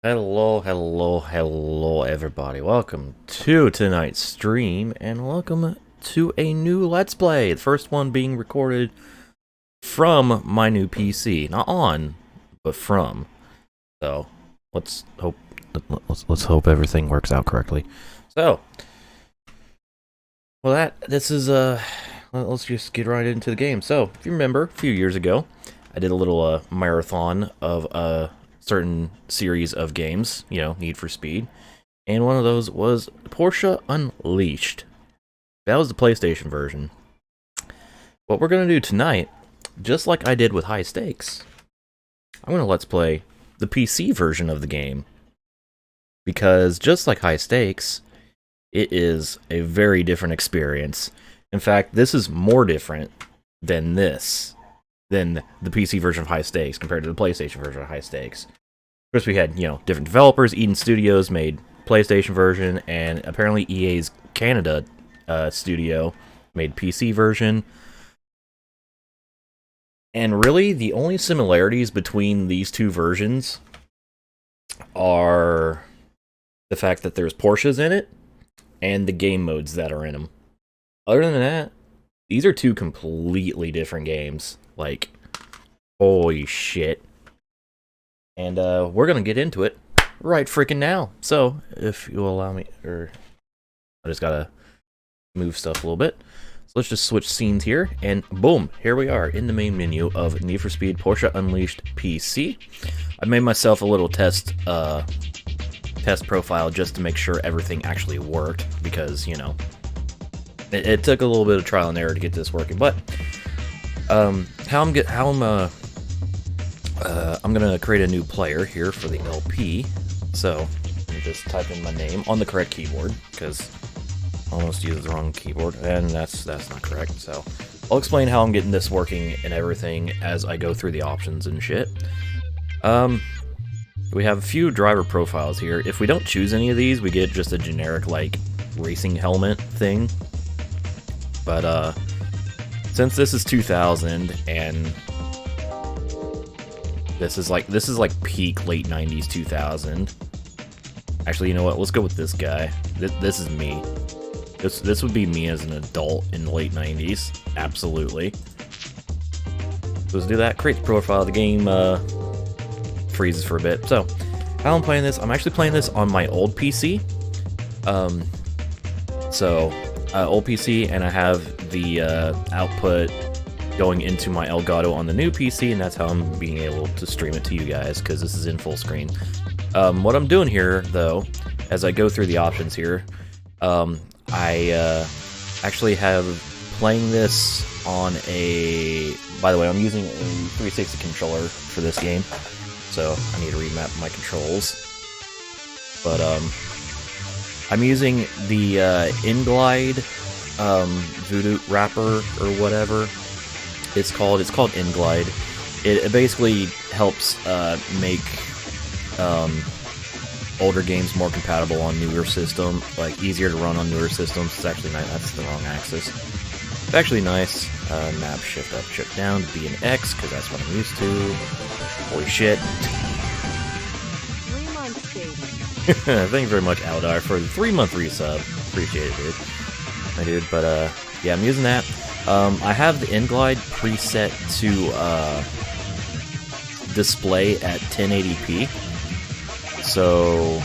Hello, everybody. Welcome to tonight's stream, and welcome to a new Let's Play. The first one being recorded from my new PC. Not on, but from. So, let's hope everything works out correctly. So, well, let's just get right into the game. So, if you remember, a few years ago, I did a little marathon of certain series of games, Need for Speed. And one of those was Porsche Unleashed. That was the PlayStation version. What we're going to do tonight, just like I did with High Stakes, I'm going to Let's Play the PC version of the game. Because just like High Stakes, it is a very different experience. In fact, this is more different than the PC version of High Stakes compared to the PlayStation version of High Stakes. Of course, we had, different developers. Eden Studios made PlayStation version, and apparently EA's Canada studio made PC version. And really, the only similarities between these two versions are the fact that there's Porsches in it and the game modes that are in them. Other than that, these are two completely different games. Like, holy shit. And we're gonna get into it right freaking now. So, if you'll allow me, I just gotta move stuff a little bit. So let's just switch scenes here, and boom, here we are in the main menu of Need for Speed Porsche Unleashed PC. I made myself a little test profile just to make sure everything actually worked, because it took a little bit of trial and error to get this working. But I'm gonna create a new player here for the LP. So let me just type in my name on the correct keyboard, because I almost used the wrong keyboard, and that's not correct. So I'll explain how I'm getting this working and everything as I go through the options and shit. We have a few driver profiles here. If we don't choose any of these, we get just a generic like racing helmet thing. But since this is 2000 and this is like peak late 90s 2000. Actually, you know what? Let's go with this guy. This is me. This would be me as an adult in the late 90s. Absolutely. So let's do that. Create the profile. The game freezes for a bit. So, how I'm playing this, I'm actually playing this on my old PC. Old PC, and I have the output going into my Elgato on the new PC, and that's how I'm being able to stream it to you guys, because this is in full screen. What I'm doing here, though, as I go through the options here, I actually have playing this on a... By the way, I'm using a 360 controller for this game, so I need to remap my controls. But I'm using the InGlide Voodoo wrapper or whatever it's called. It's called InGlide. It basically helps make older games more compatible on newer systems, like easier to run on newer systems. It's actually nice. That's the wrong axis. It's actually nice. Map shift up, shift down to B and X, because that's what I'm used to. Holy shit. 3 months, baby. Thank you very much, Aldar, for the 3-month resub. Appreciate it, dude. My dude, but yeah, I'm using that. I have the InGlide preset to display at 1080p. So,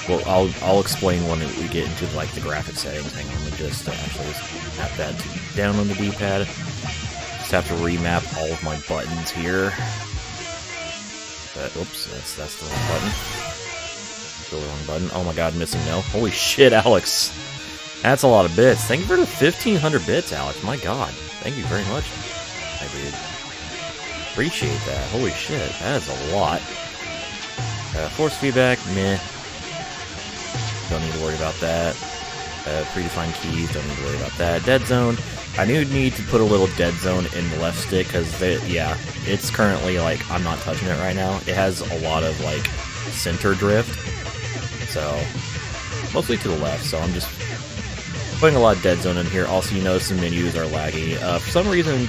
well, I'll explain when we get into like the graphic settings. Hang on, let me just actually map that down on the D-pad. Just have to remap all of my buttons here. Oops, that's the wrong button. The wrong button. Oh my god, missing no. Holy shit, Alex. That's a lot of bits. Thank you for the 1,500 bits, Alex. My god. Thank you very much. I dude. Appreciate that. Holy shit, that is a lot. Force feedback, meh. Don't need to worry about that. Predefined keys, don't need to worry about that. Dead zone. I do need to put a little dead zone in the left stick, because, yeah, it's currently, like, I'm not touching it right now. It has a lot of, like, center drift. So, mostly to the left, so I'm just putting a lot of dead zone in here. Also, you notice the menus are laggy. For some reason,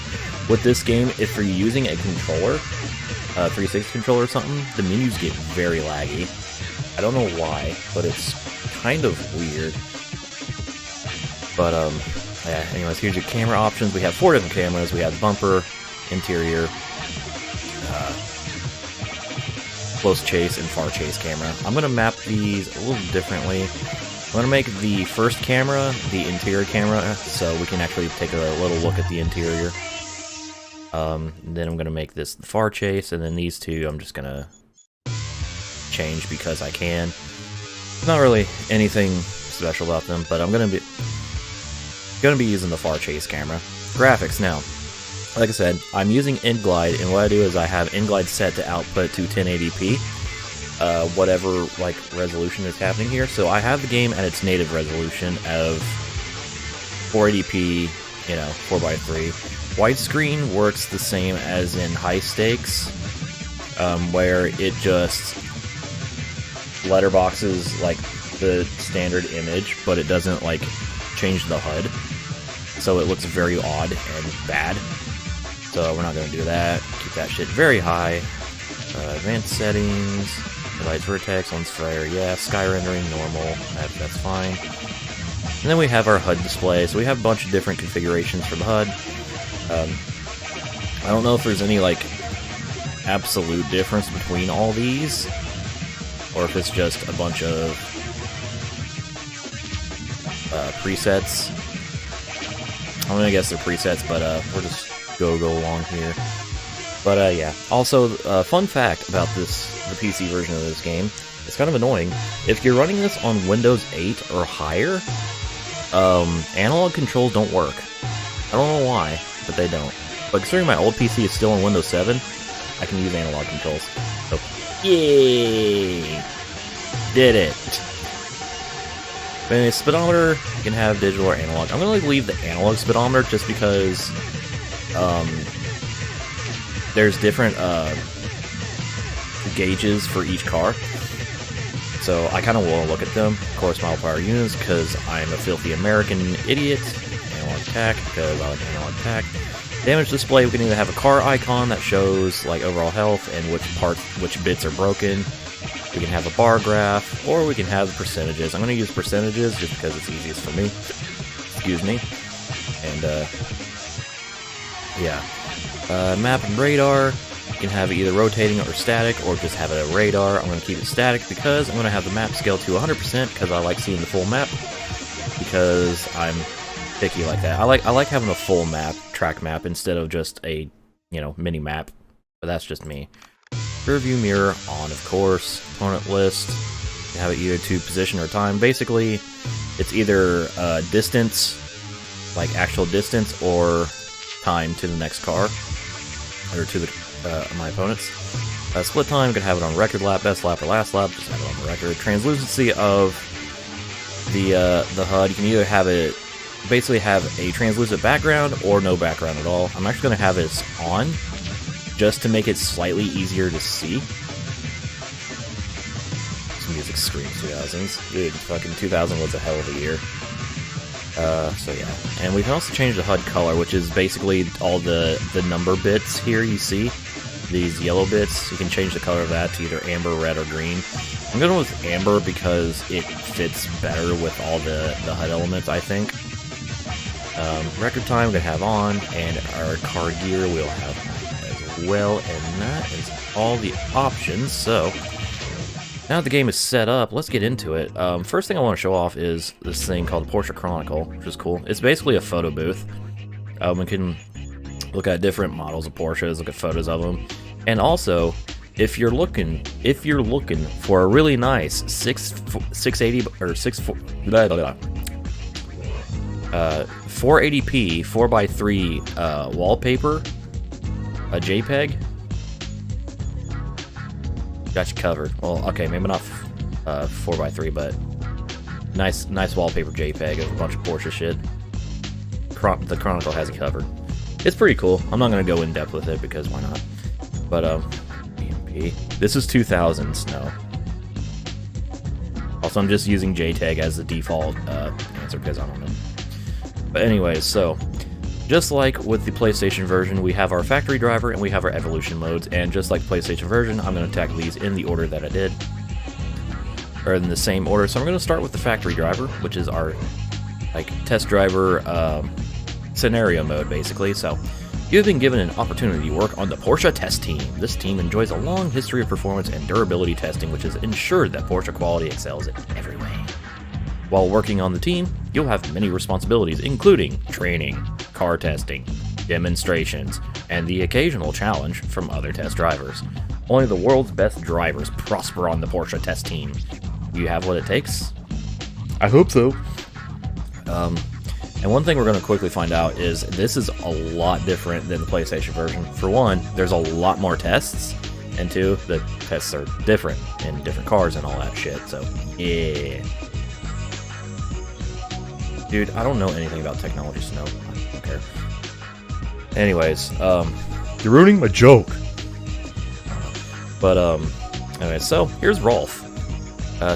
with this game, if you're using a controller, 360 controller or something, the menus get very laggy. I don't know why, but it's kind of weird. But, yeah, anyways, here's your camera options. We have 4 different cameras. We have bumper, interior, close chase, and far chase camera. I'm going to map these a little differently. I'm going to make the first camera the interior camera, so we can actually take a little look at the interior. Then I'm going to make this the far chase, and then these two I'm just going to change because I can. Not really anything special about them, but I'm going to be using the far chase camera. Graphics now. Like I said, I'm using InGlide, and what I do is I have InGlide set to output to 1080p, whatever like resolution is happening here. So I have the game at its native resolution of 480p, 4x3. Widescreen works the same as in high stakes, where it just letterboxes like the standard image, but it doesn't like change the HUD. So it looks very odd and bad. So we're not going to do that. Keep that shit very high. Advanced settings, device vertex, lens flare, yeah. Sky rendering, normal, that's fine. And then we have our HUD display. So we have a bunch of different configurations for the HUD. I don't know if there's any like absolute difference between all these, or if it's just a bunch of presets. I'm gonna guess they're presets, but we'll just go along here. But yeah. Also, fun fact about the PC version of this game, it's kind of annoying. If you're running this on Windows 8 or higher, analog controls don't work. I don't know why, but they don't. But considering my old PC is still on Windows 7, I can use analog controls. So, yay! Did it! But anyway, speedometer, you can have digital or analog. I'm going to leave the analog speedometer just because there's different gauges for each car. So I kind of want to look at them. Of course, mile per hour units, because I'm a filthy American idiot. Analog attack, because I like analog attack. Damage display, we can either have a car icon that shows like overall health and which bits are broken. We can have a bar graph, or we can have the percentages. I'm going to use percentages just because it's easiest for me. Excuse me. And, yeah. Map and radar. You can have it either rotating or static, or just have it a radar. I'm going to keep it static because I'm going to have the map scale to 100% because I like seeing the full map. Because I'm picky like that. I like having a full map, track map, instead of just a, mini map. But that's just me. Rear view mirror on, of course. Opponent list. You have it either to position or time. Basically, it's either distance, like actual distance, or time to the next car, or to my opponents. Split time, you can have it on record lap, best lap, or last lap. Just have it on the record. Translucency of the HUD. You can either have it basically have a translucent background or no background at all. I'm actually going to have this on just to make it slightly easier to see. This music screams 2000s. Dude, fucking 2000 was a hell of a year. So yeah. And we can also change the HUD color, which is basically all the number bits here you see. These yellow bits, you can change the color of that to either amber, red, or green. I'm going with amber because it fits better with all the HUD elements, I think. Record time we're going to have on, and our car gear we'll have on as well, and that is all the options. So, now that the game is set up, let's get into it. First thing I want to show off is this thing called the Porsche Chronicle, which is cool. It's basically a photo booth. We can look at different models of Porsches, look at photos of them, and also, if you're looking for a really nice 680 or 480p 4x3 wallpaper, a JPEG, got you covered. Well, okay, maybe not 4x3, but nice wallpaper JPEG of a bunch of Porsche shit. The Chronicle has it covered. It's pretty cool. I'm not gonna go in depth with it because why not? But BMP. This is 2000s. No. Also, I'm just using JTAG as the default answer because I don't know. But anyways, so Just like with the PlayStation version, we have our factory driver and we have our evolution modes, and just like PlayStation version, I'm going to tackle these in the order that I did, or in the same order. So I'm going to start with the factory driver, which is our test driver scenario mode, basically. So you've been given an opportunity to work on the Porsche test team. This team enjoys a long history of performance and durability testing, which has ensured that Porsche quality excels in every way. While working on the team, you'll have many responsibilities, including training, car testing, demonstrations, and the occasional challenge from other test drivers. Only the world's best drivers prosper on the Porsche test team. You have what it takes? I hope so. And one thing we're going to quickly find out is this is a lot different than the PlayStation version. For one, there's a lot more tests, and two, the tests are different in different cars and all that shit, so yeah. Dude, I don't know anything about technology, so no, I don't care. Anyways, you're ruining my joke. But, anyway, so here's Rolf.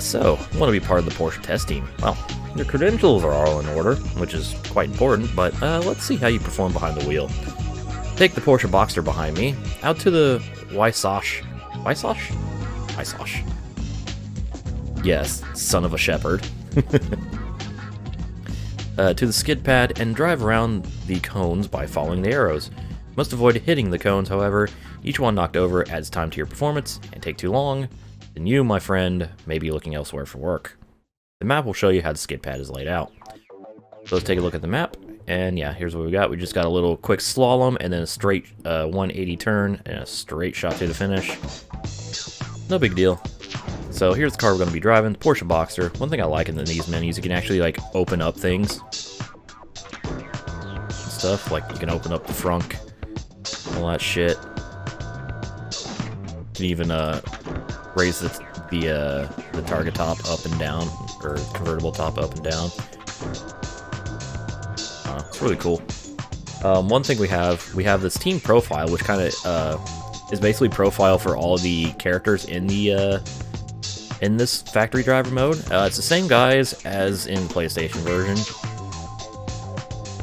So, you want to be part of the Porsche test team. Well, your credentials are all in order, which is quite important, but let's see how you perform behind the wheel. Take the Porsche Boxster behind me, out to the Weissach. Yes, son of a shepherd. To the skid pad and drive around the cones by following the arrows. Must avoid hitting the cones, however. Each one knocked over adds time to your performance, and take too long, then you, my friend, may be looking elsewhere for work. The map will show you how the skid pad is laid out. So let's take a look at the map, and yeah, here's what we got. We just got a little quick slalom, and then a straight 180 turn, and a straight shot to the finish. No big deal. So here's the car we're going to be driving, the Porsche Boxster. One thing I like in these menus, you can actually open up things. Stuff, like you can open up the frunk, all that shit. You can even raise the target top up and down, or convertible top up and down. It's really cool. One thing we have this team profile, which kind of is basically profile for all the characters in the in this factory driver mode. It's the same guys as in PlayStation version.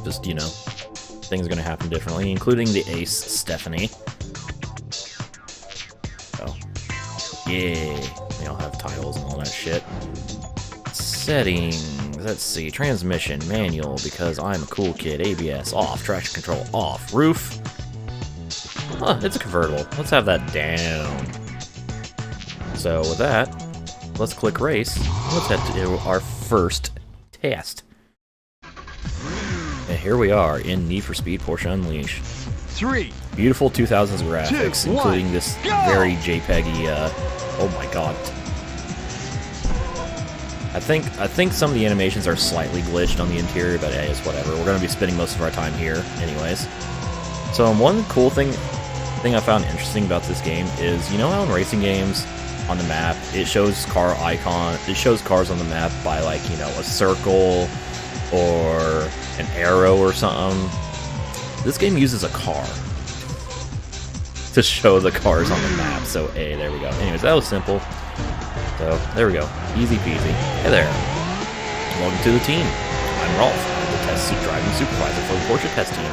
Just, you know, things are going to happen differently, including the ace, Stephanie. So, yeah, they all have titles and all that shit. Settings, let's see, transmission, manual, because I'm a cool kid, ABS, off, traction control, off, roof. Huh, it's a convertible. Let's have that down. So with that, let's click race. Let's head to our first test. And here we are in Need for Speed Porsche Unleashed. Beautiful 2000s graphics, including this very JPEG-y, oh my god. I think some of the animations are slightly glitched on the interior, but hey, it's whatever. We're going to be spending most of our time here anyways. So one cool thing I found interesting about this game is, you know how in racing games on the map it shows car icon, it shows cars on the map by, like, you know, a circle or an arrow or something. This game uses a car to show the cars on the map. So hey, there we go. Anyways, that was simple. So there we go, easy peasy. Hey there, welcome to the team. I'm Rolf, the test seat driving supervisor for the Porsche test team.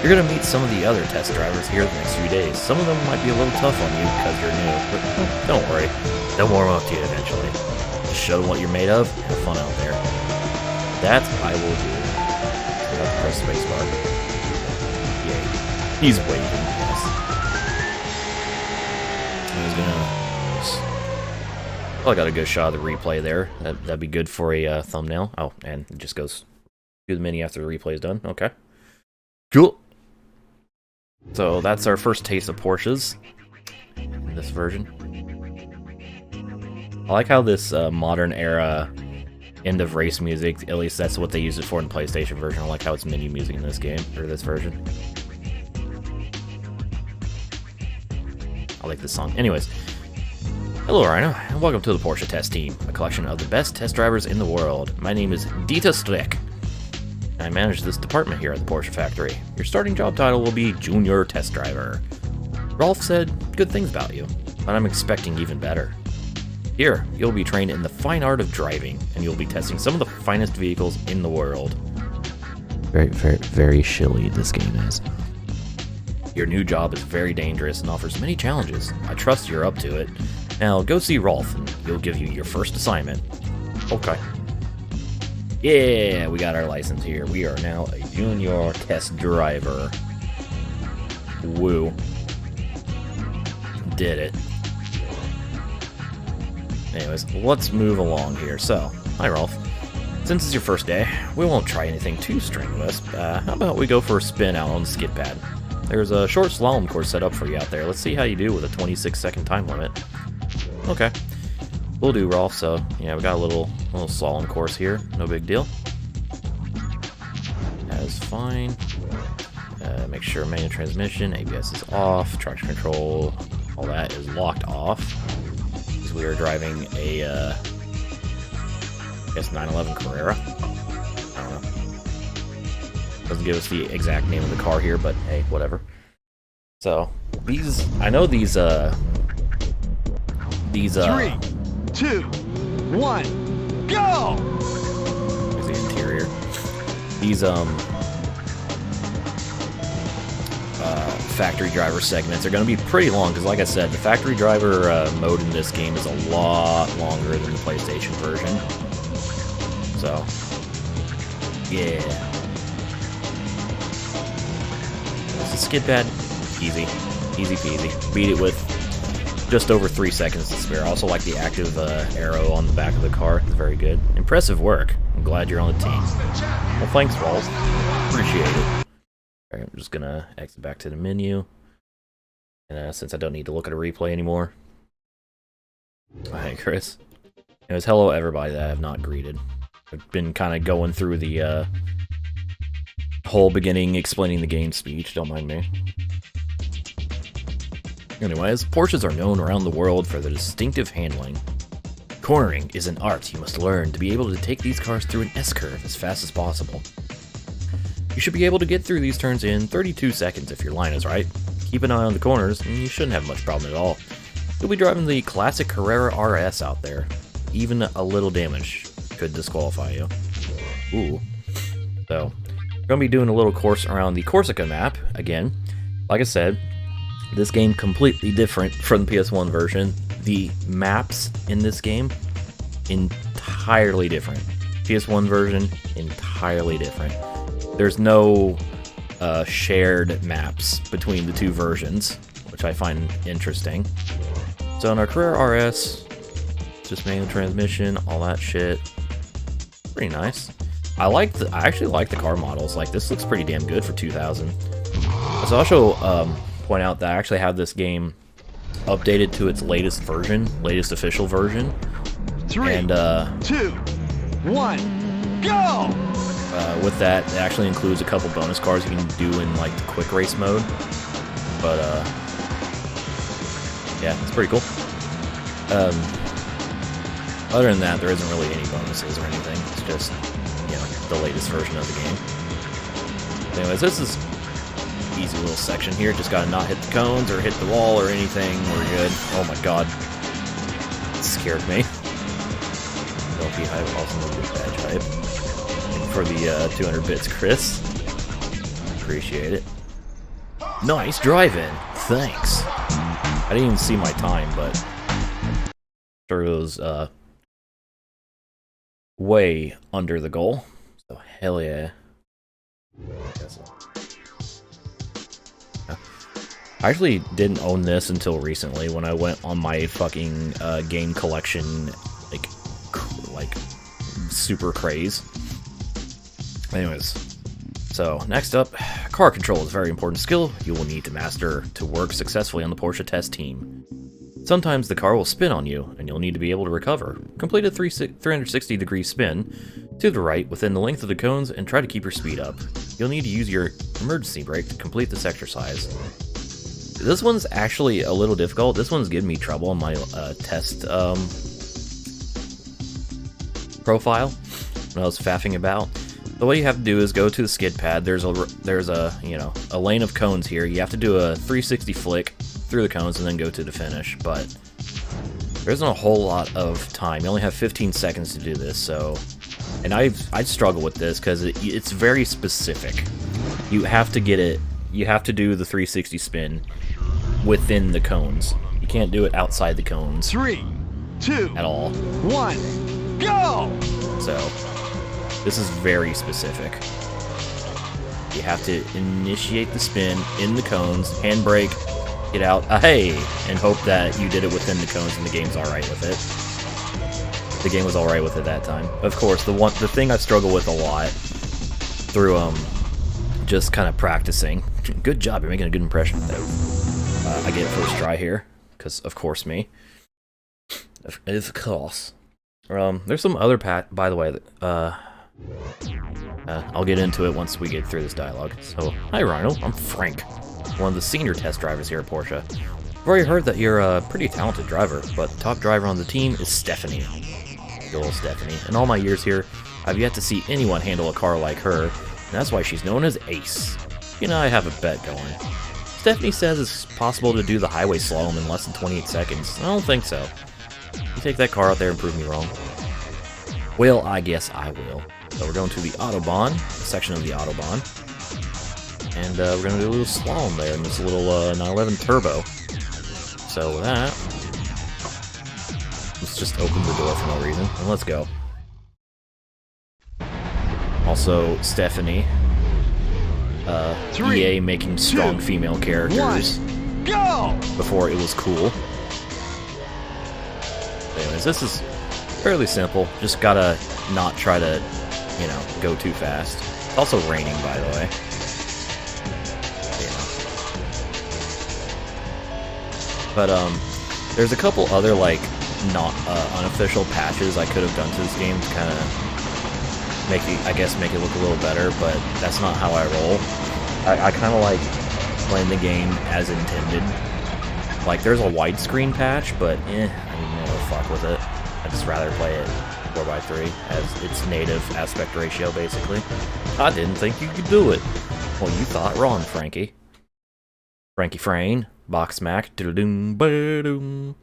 You're going to meet some of the other test drivers here the next few days. Some of them might be a little tough on you because you're new, but don't worry, they'll warm up to you eventually. Just show them what you're made of, have fun out there. That I will do. Press spacebar. Yay. He's waving, yes. He's gonna... Oh, I got a good shot of the replay there. That'd be good for a thumbnail. Oh, and it just goes through the menu after the replay is done. Okay. Cool. So that's our first taste of Porsches in this version. I like how this modern era end of race music, at least that's what they use it for in the PlayStation version. I like how it's menu music in this game, or this version. I like this song. Anyways. Hello Rhino, and welcome to the Porsche Test Team, a collection of the best test drivers in the world. My name is Dieter Streck. I manage this department here at the Porsche factory. Your starting job title will be Junior Test Driver. Rolf said good things about you, but I'm expecting even better. Here, you'll be trained in the fine art of driving, and you'll be testing some of the finest vehicles in the world. Very, very, very shilly this game is. Your new job is very dangerous and offers many challenges. I trust you're up to it. Now go see Rolf and he'll give you your first assignment. Okay. Yeah, we got our license here. We are now a junior test driver. Woo. Did it. Anyways, let's move along here. So, hi Rolf. Since it's your first day, we won't try anything too strenuous. How about we go for a spin out on the skid pad? There's a short slalom course set up for you out there. Let's see how you do with a 26-second time limit. Okay. We'll do, Rolf. So, yeah, we got a little slalom course here. No big deal. That is fine. Make sure manual transmission, ABS is off, traction control, all that is locked off. Because we are driving a, I guess 911 Carrera. I don't know. Doesn't give us the exact name of the car here, but hey, whatever. So, I know these 3, 2, 1, go! Here's the interior. These, factory driver segments are going to be pretty long, because like I said, the factory driver mode in this game is a lot longer than the PlayStation version. So, yeah. It's a skid pad. Easy. Easy peasy. Beat it with just over 3 seconds to spare. I also like the active arrow on the back of the car. It's very good. Impressive work. I'm glad you're on the team. Well, thanks, Rolf. Appreciate it. Alright, I'm just gonna exit back to the menu. And since I don't need to look at a replay anymore. Hi, Chris. Anyways, hello everybody that I have not greeted. I've been kind of going through the whole beginning explaining the game speech, don't mind me. Anyways, Porsches are known around the world for their distinctive handling. Cornering is an art you must learn to be able to take these cars through an S-curve as fast as possible. You should be able to get through these turns in 32 seconds if your line is right. Keep an eye on the corners, and you shouldn't have much problem at all. You'll be driving the classic Carrera RS out there. Even a little damage could disqualify you. Ooh. So, we're going to be doing a little course around the Corsica map, again. Like I said, this game completely different from the PS1 version. The maps in this game, entirely different. PS1 version, entirely different. There's no shared maps between the two versions, which I find interesting. So in our Carrera RS, just manual transmission, all that shit. Pretty nice. I actually like the car models. Like, this looks pretty damn good for 2000. Let's also point out that I actually have this game updated to its latest version, latest official version. 3, and 2, 1, go! With that, it actually includes a couple bonus cars you can do in like the quick race mode. But yeah, it's pretty cool. Other than that, there isn't really any bonuses or anything. It's just, you know, the latest version of the game. Anyways, this is easy little section here. Just gotta not hit the cones or hit the wall or anything. We're good. Oh my god, it scared me. Don't be hype. Also, no big badge hype. For the 200 bits, Chris. Appreciate it. Nice drive-in. Thanks. I didn't even see my time, but sure it was way under the goal. So hell yeah. I actually didn't own this until recently when I went on my fucking game collection like super craze. Anyways, so next up, car control is a very important skill you will need to master to work successfully on the Porsche test team. Sometimes the car will spin on you, and you'll need to be able to recover. Complete a 360-degree spin to the right within the length of the cones and try to keep your speed up. You'll need to use your emergency brake to complete this exercise. This one's actually a little difficult. This one's giving me trouble on my test profile when I was faffing about. So what you have to do is go to the skid pad. There's a you know, a lane of cones here. You have to do a 360 flick through the cones and then go to the finish. But there isn't a whole lot of time. You only have 15 seconds to do this, so And I'd struggle with this because it's very specific. You have to get it. You have to do the 360 spin within the cones. You can't do it outside the cones. 3, 2, at all. 1, go! So this is very specific. You have to initiate the spin in the cones, handbrake, get out, hey, and hope that you did it within the cones and the game's alright with it. The game was alright with it that time. Of course, the thing I struggle with a lot through just kind of practicing. Good job, you're making a good impression though. I get first try here, because of course me. Of course. There's some other by the way, that, I'll get into it once we get through this dialogue. So, hi Rhino, I'm Frank, one of the senior test drivers here at Porsche. I've already heard that you're a pretty talented driver, but the top driver on the team is Stephanie. Good old Stephanie. In all my years here, I've yet to see anyone handle a car like her, and that's why she's known as Ace. You know, I have a bet going. Stephanie says it's possible to do the highway slalom in less than 28 seconds. I don't think so. You take that car out there and prove me wrong. Well, I guess I will. So we're going to the Autobahn, section of the Autobahn. And we're going to do a little slalom there in this little 911 Turbo. So with that, let's just open the door for no reason, and let's go. Also, Stephanie, EA making strong female characters go! Before it was cool. Anyways, this is fairly simple. Just gotta not try to, you know, go too fast. It's also raining, by the way. Yeah. But there's a couple other like not unofficial patches I could have done to this game to kind of make it, I guess, make it look a little better. But that's not how I roll. I kind of like playing the game as intended. Like, there's a widescreen patch, but I don't know, fuck with it. I'd just rather play it 4x3 as its native aspect ratio, basically. I didn't think you could do it. Well, you thought wrong, Frankie. Frankie Frayne, box smack, diddle-doom, ba-doom.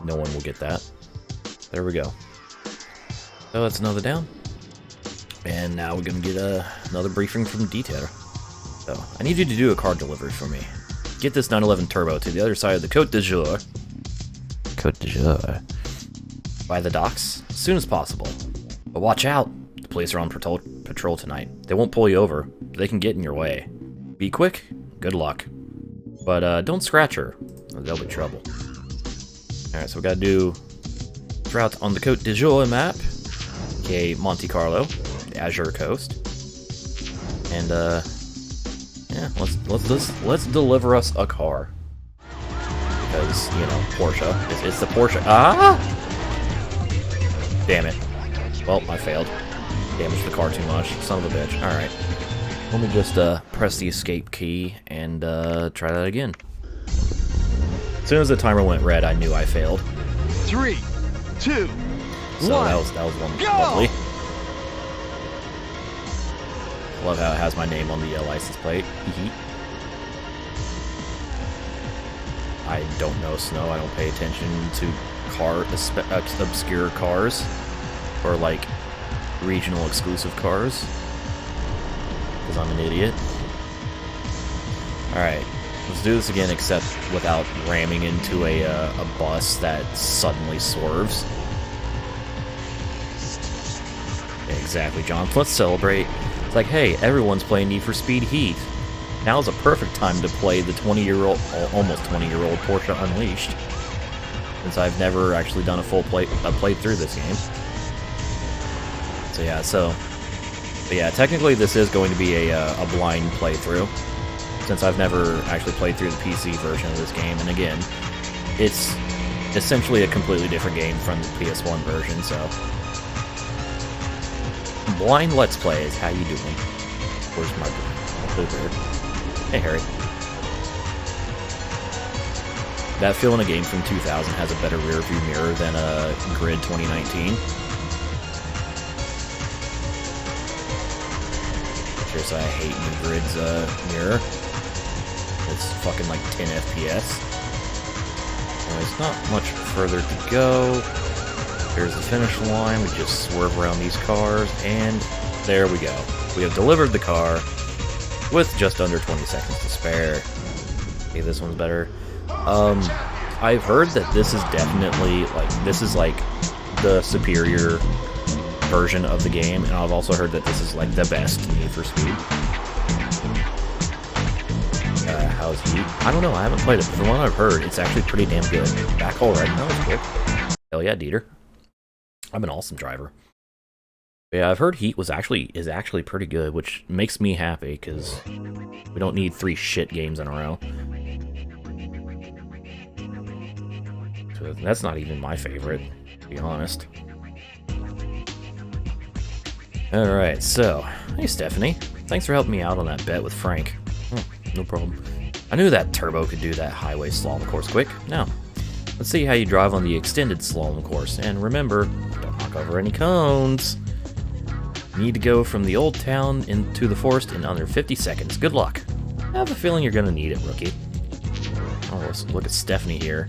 No one will get that. There we go. So that's another down. And now we're gonna get another briefing from Detailer. So, I need you to do a car delivery for me. Get this 911 Turbo to the other side of the Côte d'Azur. Côte d'Azur. By the docks, as soon as possible. But watch out! The police are on patrol tonight. They won't pull you over. They can get in your way. Be quick, good luck. But don't scratch her, or there'll be trouble. Alright, so we gotta do route on the Côte d'Azur map, aka Monte Carlo, the Azure Coast. And yeah, let's deliver us a car. Because, you know, Porsche. It's the Porsche. Ah! Damn it. Well, I failed. Damaged the car too much. Son of a bitch. Alright. Let me just press the escape key and try that again. As soon as the timer went red, I knew I failed. 3, 2, So 1. that was one go! lovely. Love how it has my name on the license plate. I don't know snow. I don't pay attention to obscure cars or like regional exclusive cars because I'm an idiot. All right, let's do this again, except without ramming into a bus that suddenly swerves. Yeah, exactly, John. Let's celebrate. It's like, hey, everyone's playing Need for Speed Heat. Now's a perfect time to play the 20-year-old, almost 20-year-old Porsche Unleashed, since I've never actually done a full playthrough this game. So yeah, technically this is going to be a blind playthrough, since I've never actually played through the PC version of this game. And again, it's essentially a completely different game from the PS1 version. So. Blind Let's Play is how you doing. Where's my booger? Hey, Harry. That feel in a game from 2000 has a better rear view mirror than Grid 2019. Seriously, I hate New Grid's mirror. It's fucking like 10 FPS. There's not much further to go. Here's the finish line. We just swerve around these cars, and there we go. We have delivered the car with just under 20 seconds to spare. Okay, this one's better. I've heard that this is definitely, this is the superior version of the game, and I've also heard that this is the best Need for Speed. How's Heat? I don't know, I haven't played it, but from what I've heard, it's actually pretty damn good. Back already, that was quick. Hell yeah, Dieter. I'm an awesome driver. But yeah, I've heard Heat is actually pretty good, which makes me happy, because we don't need 3 shit games in a row. So that's not even my favorite, to be honest. Alright, so, hey Stephanie. Thanks for helping me out on that bet with Frank. No problem. I knew that turbo could do that highway slalom course quick. Now, let's see how you drive on the extended slalom course. And remember, don't knock over any cones. You need to go from the old town into the forest in under 50 seconds. Good luck. I have a feeling you're gonna need it, rookie. Oh, let's look at Stephanie here.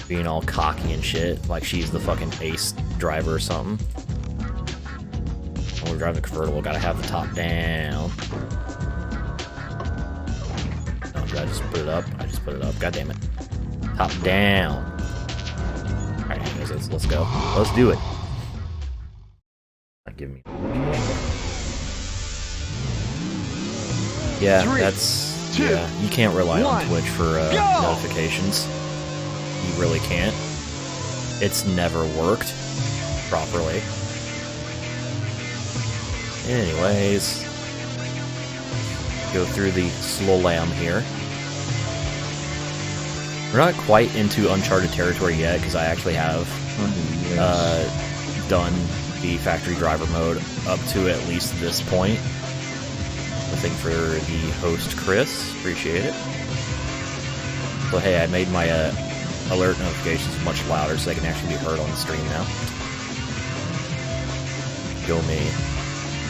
Being all cocky and shit, like she's the fucking ace driver or something. When we're driving a convertible, gotta have the top down. Oh, did I just put it up? I just put it up. God damn it. Top down. Alright, anyways, let's go. Let's do it. Not giving me. Yeah, yeah, you can't rely on Twitch for notifications. You really can't. It's never worked properly. Anyways, go through the slalom here. We're not quite into uncharted territory yet, because I actually have done the factory driver mode up to at least this point. Nothing for the host, Chris. Appreciate it. But hey, I made my alert notifications much louder so they can actually be heard on the stream now. Go me.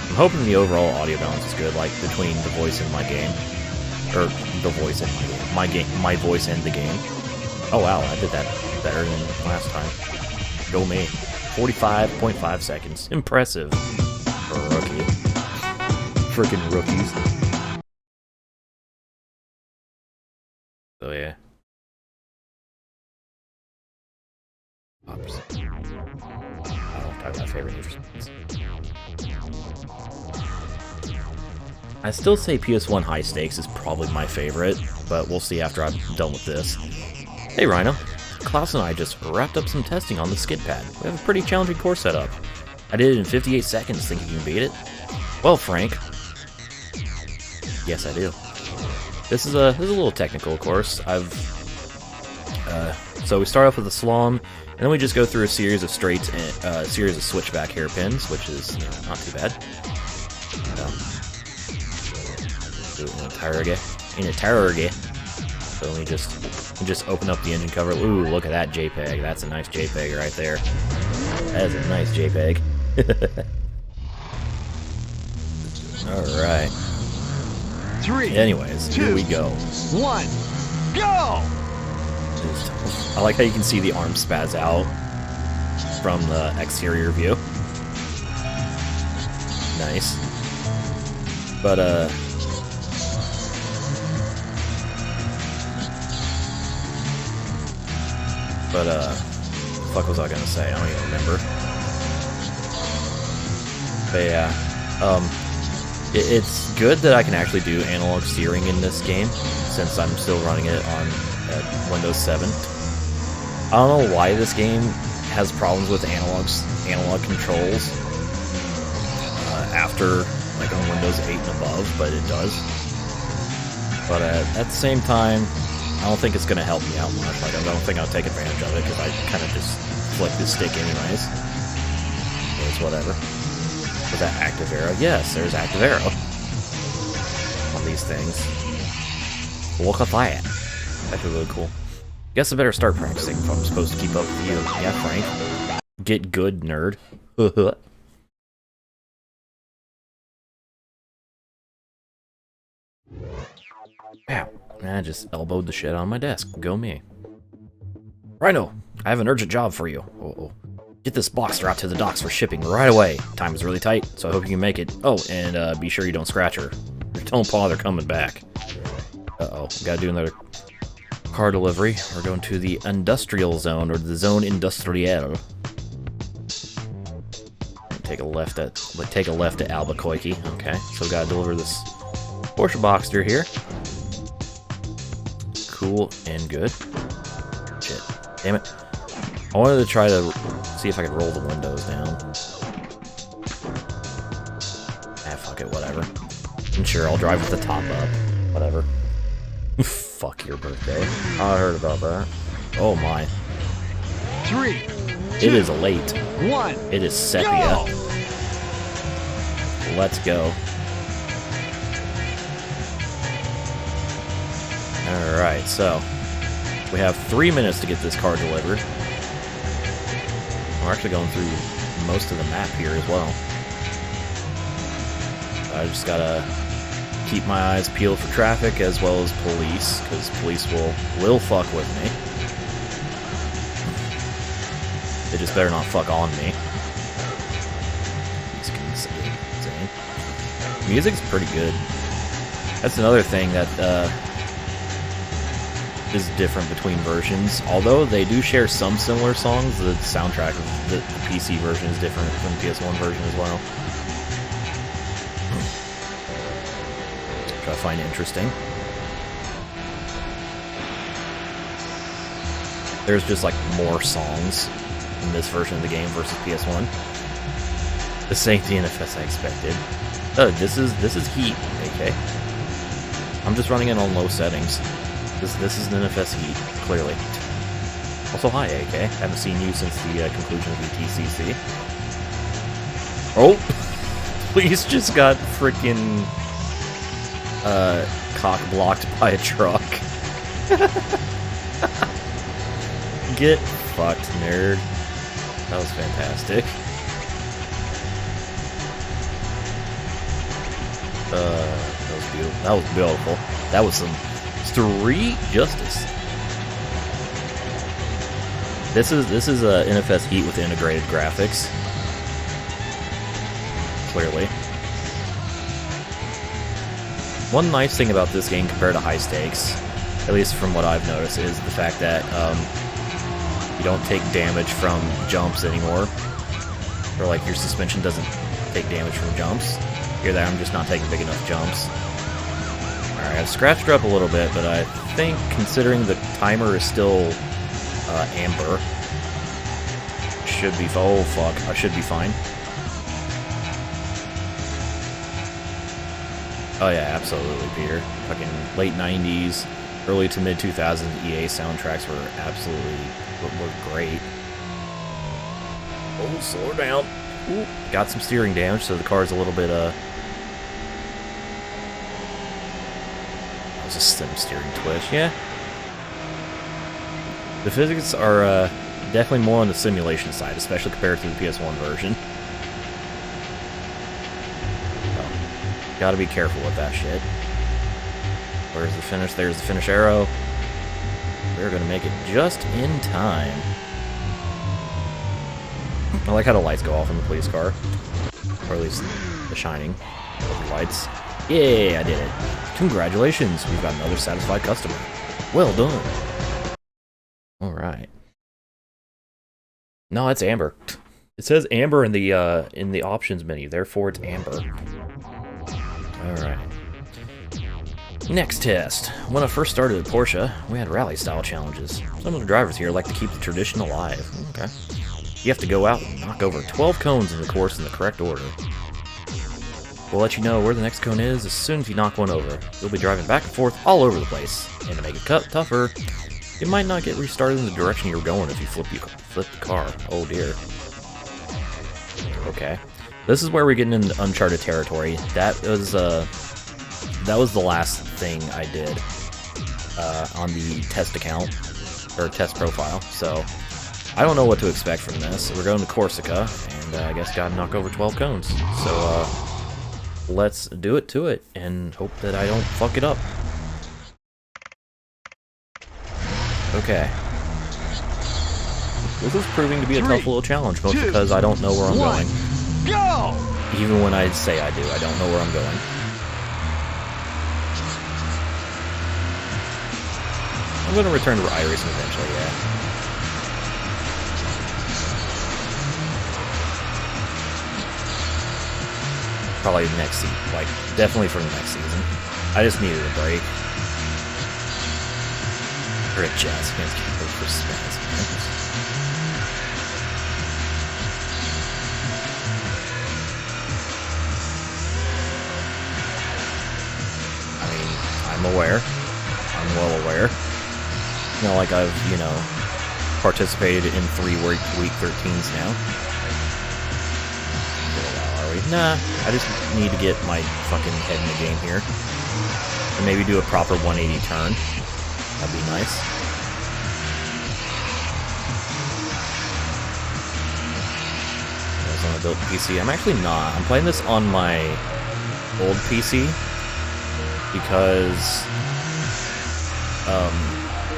I'm hoping the overall audio balance is good, like between the voice and my game. Or the voice and my game. My voice and the game. Oh wow, I did that better than last time. Go me. 45.5 seconds. Impressive. For a rookie. Freaking rookies. So yeah. Oops. Oh, probably my favorite Need for Speeds. I still say PS1 High Stakes is probably my favorite, but we'll see after I'm done with this. Hey Rhino, Klaus and I just wrapped up some testing on the skid pad. We have a pretty challenging course set up. I did it in 58 seconds, think you can beat it? Well, Frank. Yes, I do. This is a little technical course. So we start off with a slalom, and then we just go through a series of straights and a series of switchback hairpins, which is not too bad. Do it in a target. So let me just open up the engine cover. Ooh, look at that JPEG. That's a nice JPEG right there. That is a nice JPEG. All right. 3. Anyways, 2, here we go. 1. Go! I like how you can see the arm spaz out from the exterior view. Nice. But fuck was I gonna say? I don't even remember. But yeah, it's good that I can actually do analog steering in this game, since I'm still running it on Windows 7. I don't know why this game has problems with analog controls after like on Windows 8 and above, but it does. But at the same time, I don't think it's going to help me out much. Like, I don't think I'll take advantage of it, because I kind of just flick the stick anyways. It's whatever. Is that active arrow? Yes, there's active arrow on these things. Look at that. That's really cool. Guess I better start practicing if I'm supposed to keep up with you. Yeah, Frank. Get good, nerd. Wow. I just elbowed the shit on my desk. Go me. Rhino, I have an urgent job for you. Get this box out to the docks for shipping right away. Time is really tight, so I hope you can make it. Oh, and be sure you don't scratch her. Don't bother coming back. Uh-oh, gotta do another car delivery. We're going to the industrial zone, or the zone industrielle. Take a left at Albuquerque. Okay, so we gotta deliver this Porsche Boxster here. Cool and good. Shit. Damn it. I wanted to try to see if I could roll the windows down. Ah, fuck it, whatever. And sure, I'll drive with the top up. Whatever. Fuck your birthday. I heard about that. Oh my. 3, 2, It is late. 1. It is sepia. Go! Let's go. Alright, so we have 3 minutes to get this car delivered. We're actually going through most of the map here as well. I just gotta keep my eyes peeled for traffic as well as police, because police will fuck with me. They just better not fuck on me. Music's pretty good. That's another thing that is different between versions. Although they do share some similar songs, the soundtrack of the PC version is different from the PS1 version as well. Which I find interesting. There's just like more songs in this version of the game versus PS1. This ain't the NFS I expected. Oh, this is heat, okay. I'm just running it on low settings. This is an NFS heat, clearly. Also, hi, AK. Haven't seen you since the conclusion of the TCC. Oh! Please just got freaking cock blocked by a truck. Get fucked, nerd. That was fantastic. That was beautiful. That was beautiful. That was some street justice. This is a NFS Heat with integrated graphics. Clearly. One nice thing about this game compared to High Stakes, at least from what I've noticed, is the fact that you don't take damage from jumps anymore. Or like your suspension doesn't take damage from jumps. Here that I'm just not taking big enough jumps. Alright, I've scratched her up a little bit, but I think considering the timer is still amber, should be, oh fuck, I should be fine. Oh yeah, absolutely, Peter. Fucking late 90s, early to mid 2000s EA soundtracks were were great. Oh, slow down. Ooh, got some steering damage, so the car's a little bit, It's a stem steering twist, yeah. The physics are, definitely more on the simulation side, especially compared to the PS1 version. So, gotta be careful with that shit. Where's the finish? There's the finish arrow. We're gonna make it just in time. I like how the lights go off in the police car. Or at least the shining of the lights. Yeah, I did it. Congratulations, we've got another satisfied customer. Well done. Alright. No, it's amber. It says amber in the options menu, therefore it's amber. Alright. Next test. When I first started at Porsche, we had rally-style challenges. Some of the drivers here like to keep the tradition alive. Okay. You have to go out and knock over 12 cones in the course in the correct order. We'll let you know where the next cone is as soon as you knock one over. You'll be driving back and forth all over the place. And to make it tougher, you might not get restarted in the direction you're going if you flip the car. Oh dear. Okay. This is where we're getting into uncharted territory. That was the last thing I did on the test account, or test profile, so I don't know what to expect from this. We're going to Corsica, and I guess gotta knock over 12 cones. So, let's do it to it, and hope that I don't fuck it up. Okay. This is proving to be a tough little challenge, mostly 2, because I don't know where I'm 1, going. Go! Even when I say I do, I don't know where I'm going. I'm going to return to iRacing eventually, yeah. Probably next season, like, definitely for the next season. I just needed a break. Or a jazz fans can go for spins, man. I mean, I'm aware. I'm well aware. You know, like I've, you know, participated in 3 week 13s now. Are we? Nah, I just need to get my fucking head in the game here. And maybe do a proper 180 turn. That'd be nice. That's on a built PC. I'm actually not. I'm playing this on my old PC because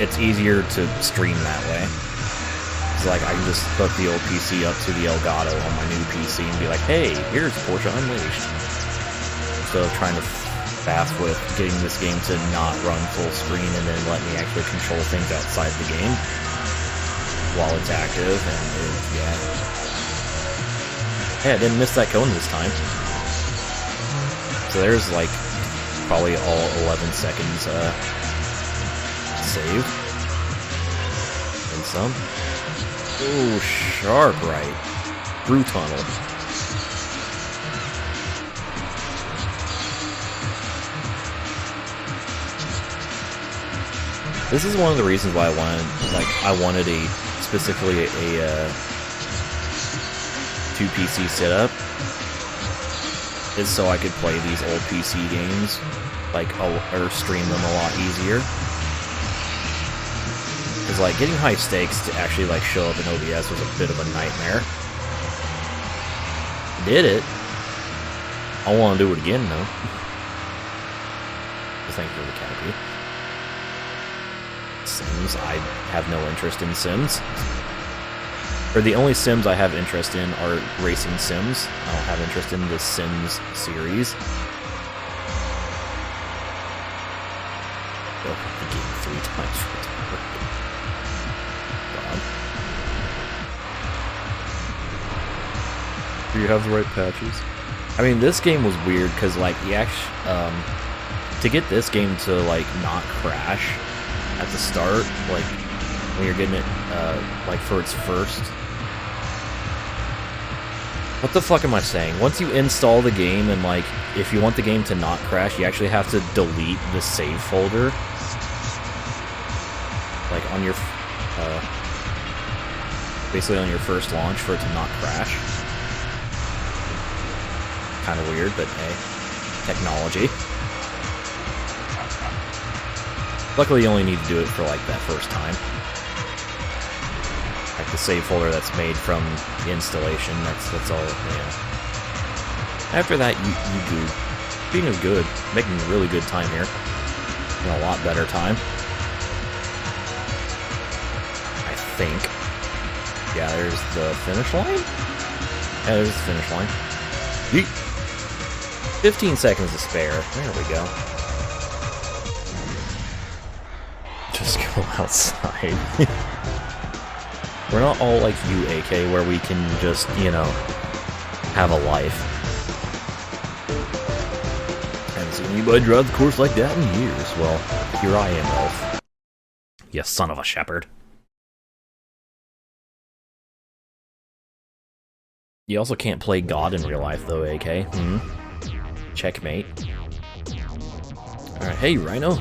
it's easier to stream that way. It's like I can just hook the old PC up to the Elgato on my new PC and be like, hey, here's Porsche Unleashed. Instead of trying to faff with getting this game to not run full screen and then let me actually control things outside the game while it's active, and yeah. Hey, I didn't miss that cone this time. So there's like probably all 11 seconds saved. And some. Oh, sharp right. Through tunnel. This is one of the reasons why I wanted specifically a 2 PC setup, is so I could play these old PC games, or stream them a lot easier. Because like getting high stakes to actually like show up in OBS was a bit of a nightmare. Did it? I want to do it again though. Thank you for the canopy. Sims, I have no interest in Sims. Or the only Sims I have interest in are racing Sims. I don't have interest in the Sims series. Oh, the game 3 times. God. Do you have the right patches? I mean, this game was weird because, like, you actually, to get this game to like not crash at the start, like when you're getting it, like for its first. What the fuck am I saying? Once you install the game and like, if you want the game to not crash, you actually have to delete the save folder. Like on your, basically on your first launch for it to not crash. Kind of weird, but hey, technology. Luckily, you only need to do it for like that first time. Like the save folder that's made from the installation. That's all. Yeah. After that, you good. Speaking of good, making really good time here. A lot better time. I think. Yeah, there's the finish line. Yeah, there's the finish line. Yeet. 15 seconds to spare. There we go. Just go outside. We're not all like you, AK, where we can just, you know, have a life. Haven't seen anybody drive the course like that in years. Well, here I am, Elf. You son of a shepherd. You also can't play God in real life, though, AK. Checkmate. Alright, hey, Rhino.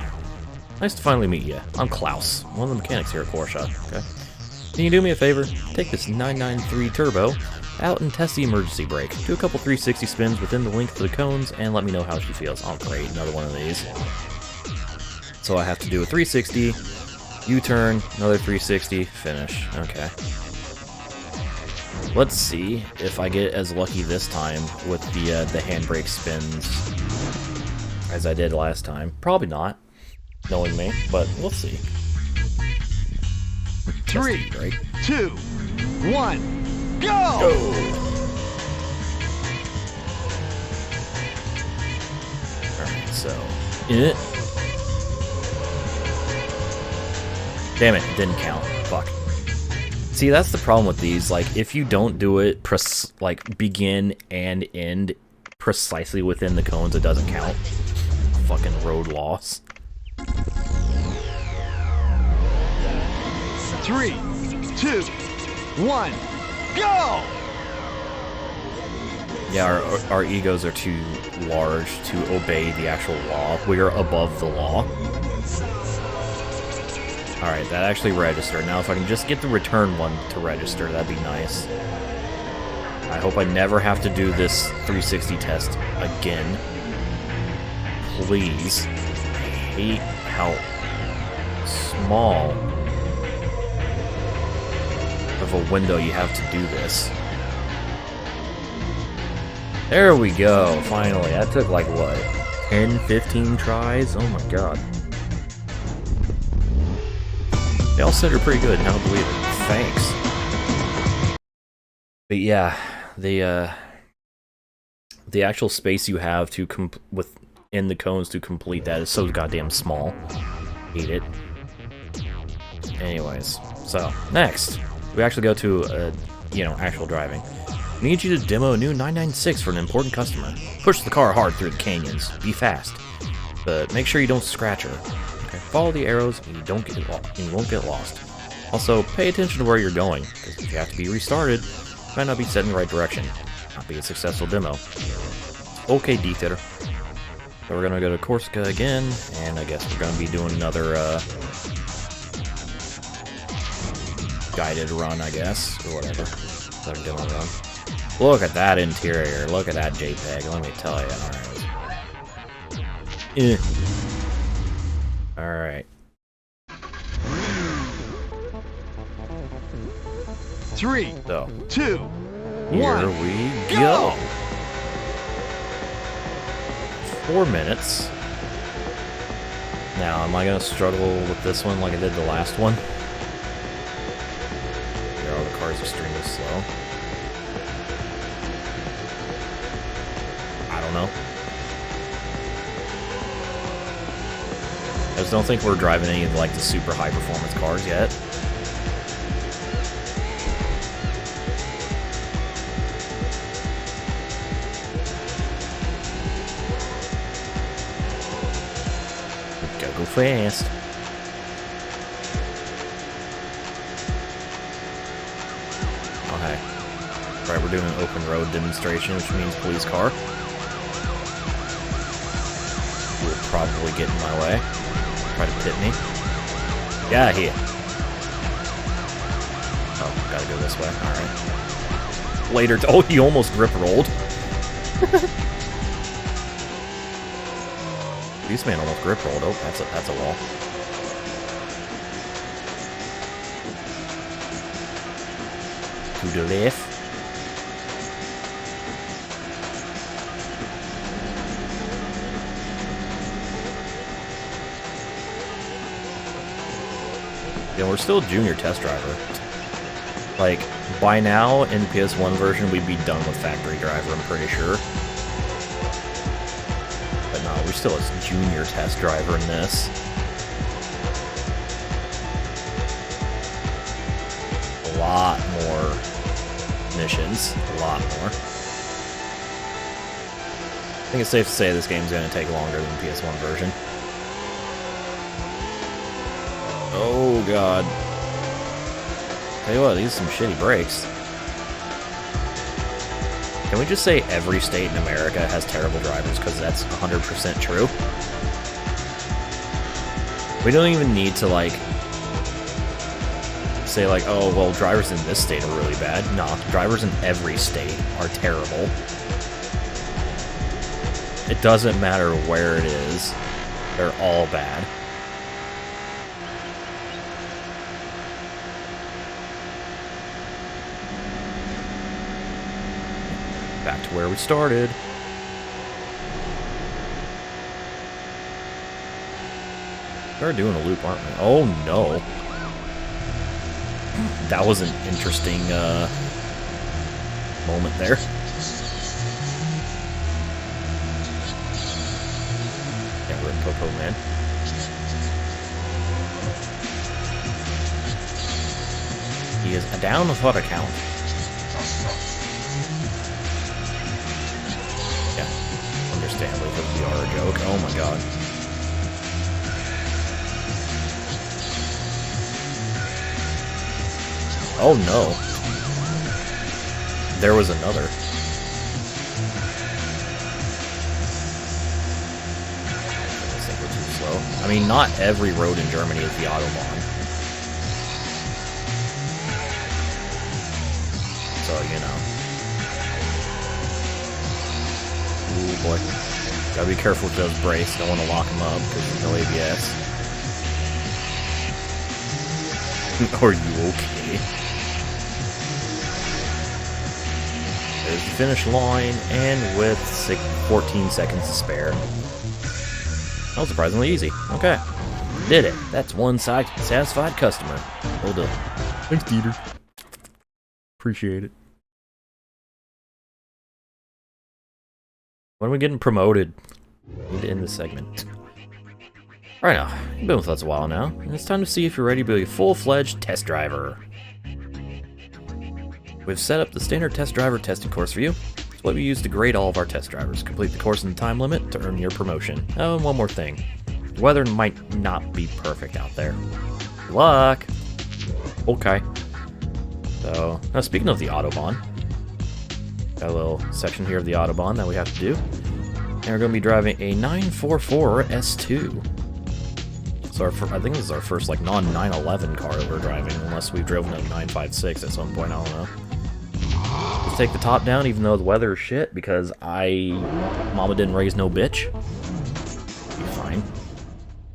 Nice to finally meet you. I'm Klaus, one of the mechanics here at Porsche. Okay. Can you do me a favor? Take this 993 Turbo out and test the emergency brake. Do a couple 360 spins within the length of the cones and let me know how she feels. Oh, great, another one of these. So I have to do a 360, U-turn, another 360, finish. Okay. Let's see if I get as lucky this time with the handbrake spins as I did last time. Probably not, knowing me, but we'll see. 3, 2, 1, go! Go! Alright, so... Damn it didn't count. Fuck. See, that's the problem with these. Like, if you don't do it, like, begin and end precisely within the cones, it doesn't count. Fucking road loss. 3, 2, 1, go! Yeah, our egos are too large to obey the actual law. We are above the law. Alright, that actually registered. Now if I can just get the return one to register, that'd be nice. I hope I never have to do this 360 test again. Please. I hate how small of a window you have to do this. There we go, finally. That took like, what, 10, 15 tries? Oh my god. They all said are pretty good, now believe it. Thanks. But yeah, the actual space you have to within the cones to complete that is so goddamn small. Hate it. Anyways, so next we actually go to actual driving. We need you to demo a new 996 for an important customer. Push the car hard through the canyons. Be fast, but make sure you don't scratch her. Okay, follow the arrows and you won't get lost. Also, pay attention to where you're going, because if you have to be restarted, you might not be set in the right direction. Not be a successful demo. Okay, Dieter. So we're gonna go to Corsica again, and I guess we're gonna be doing another guided run, I guess, or whatever. Another demo run. Look at that interior. Look at that JPEG. Let me tell you. Alright. 3, So, 2, here 1, we go. 4 minutes. Now, am I going to struggle with this one like I did the last one? Here, all the cars extremely slow. I don't know. I just don't think we're driving any of like the super high performance cars yet. Gotta go fast. Oh hey. Right, we're doing an open road demonstration, which means police car will probably get in my way. Try to pit me. Get out of here. Oh, gotta go this way. Alright. Later. Oh, he almost grip rolled. This man almost grip rolled. Oh, that's a wall. To the left. Yeah, we're still a junior test driver. Like, by now, in PS1 version, we'd be done with factory driver, I'm pretty sure. But no, we're still a junior test driver in this. A lot more missions. A lot more. I think it's safe to say this game's going to take longer than the PS1 version. Oh god. Tell you what, these are some shitty brakes. Can we just say every state in America has terrible drivers, because that's 100% true? We don't even need to, like, say, like, oh, well, drivers in this state are really bad. No, drivers in every state are terrible. It doesn't matter where it is. They're all bad. Back to where we started. We're doing a loop, aren't we? Oh no. That was an interesting moment there. Yeah, we're in Coco, man. He is down without a count. Yeah, understandably, because we are a joke. Oh my god. Oh no. There was another. I think we're too slow. I mean, not every road in Germany is the Autobahn. So, you know. Ooh, boy. Gotta be careful with those brakes. Don't want to lock them up because there's no ABS. Are you okay? There's the finish line, and with 14 seconds to spare. That was surprisingly easy. Okay. Did it. That's one satisfied customer. Well done. Thanks, Dieter. Appreciate it. When are we getting promoted? We need to end this segment. Right now, you've been with us a while now, and it's time to see if you're ready to be a full-fledged test driver. We've set up the standard test driver testing course for you. It's what we use to grade all of our test drivers. Complete the course in the time limit to earn your promotion. Oh, and one more thing. The weather might not be perfect out there. Good luck! Okay. So, now speaking of the Autobahn, got a little section here of the Autobahn that we have to do. And we're going to be driving a 944 S2. So I think this is our first like non-911 car that we're driving, unless we've driven a 956 at some point, I don't know. Let's take the top down even though the weather is shit, because Mama didn't raise no bitch. Be fine.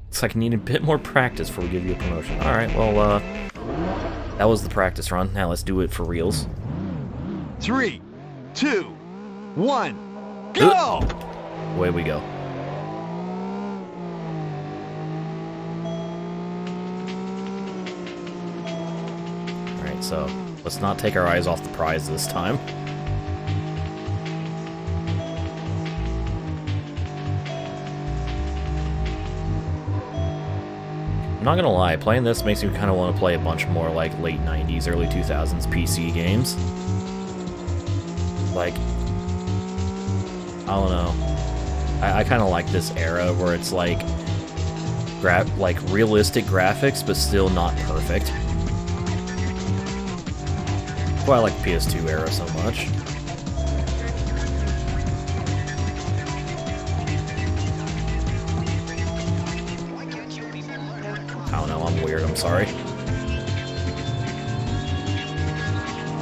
Looks like I need a bit more practice before we give you a promotion. Alright, well, that was the practice run. Now let's do it for reals. 3, 2, 1, go! Away we go. Alright, so let's not take our eyes off the prize this time. I'm not gonna lie, playing this makes me kind of want to play a bunch more like late 90s, early 2000s PC games. Like, I don't know. I kind of like this era where it's like realistic graphics, but still not perfect. That's why I like the PS2 era so much. I don't know, I'm weird, I'm sorry.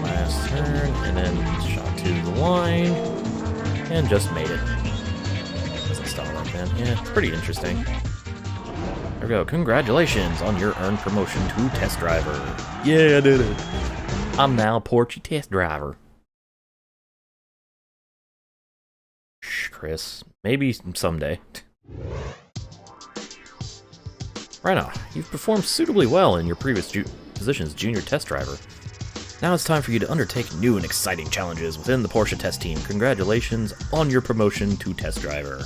Last turn, and then shot to the line, and just made it. Doesn't stop right then. Yeah, it's pretty interesting. There we go. Congratulations on your earned promotion to test driver. Yeah, I did it. I'm now Porsche test driver. Shh, Chris. Maybe someday. Right now, you've performed suitably well in your previous position as junior test driver. Now it's time for you to undertake new and exciting challenges within the Porsche test team. Congratulations on your promotion to test driver.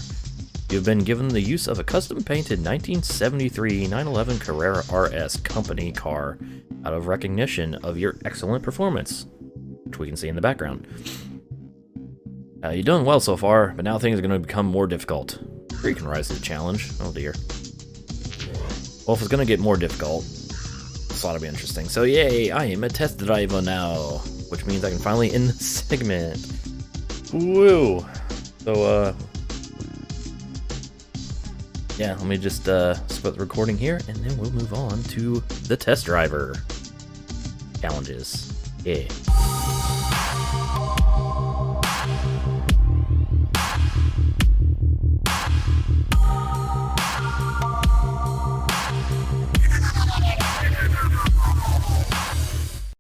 You've been given the use of a custom-painted 1973 911 Carrera RS company car out of recognition of your excellent performance, which we can see in the background. You've done well so far, but now things are going to become more difficult. Sure, you can rise to the challenge. Oh dear. Well, if it's going to get more difficult, this ought to be interesting. So yay, I am a test driver now, which means I can finally end the segment. Woo! So, yeah, let me just split the recording here, and then we'll move on to the test driver challenges. Yeah.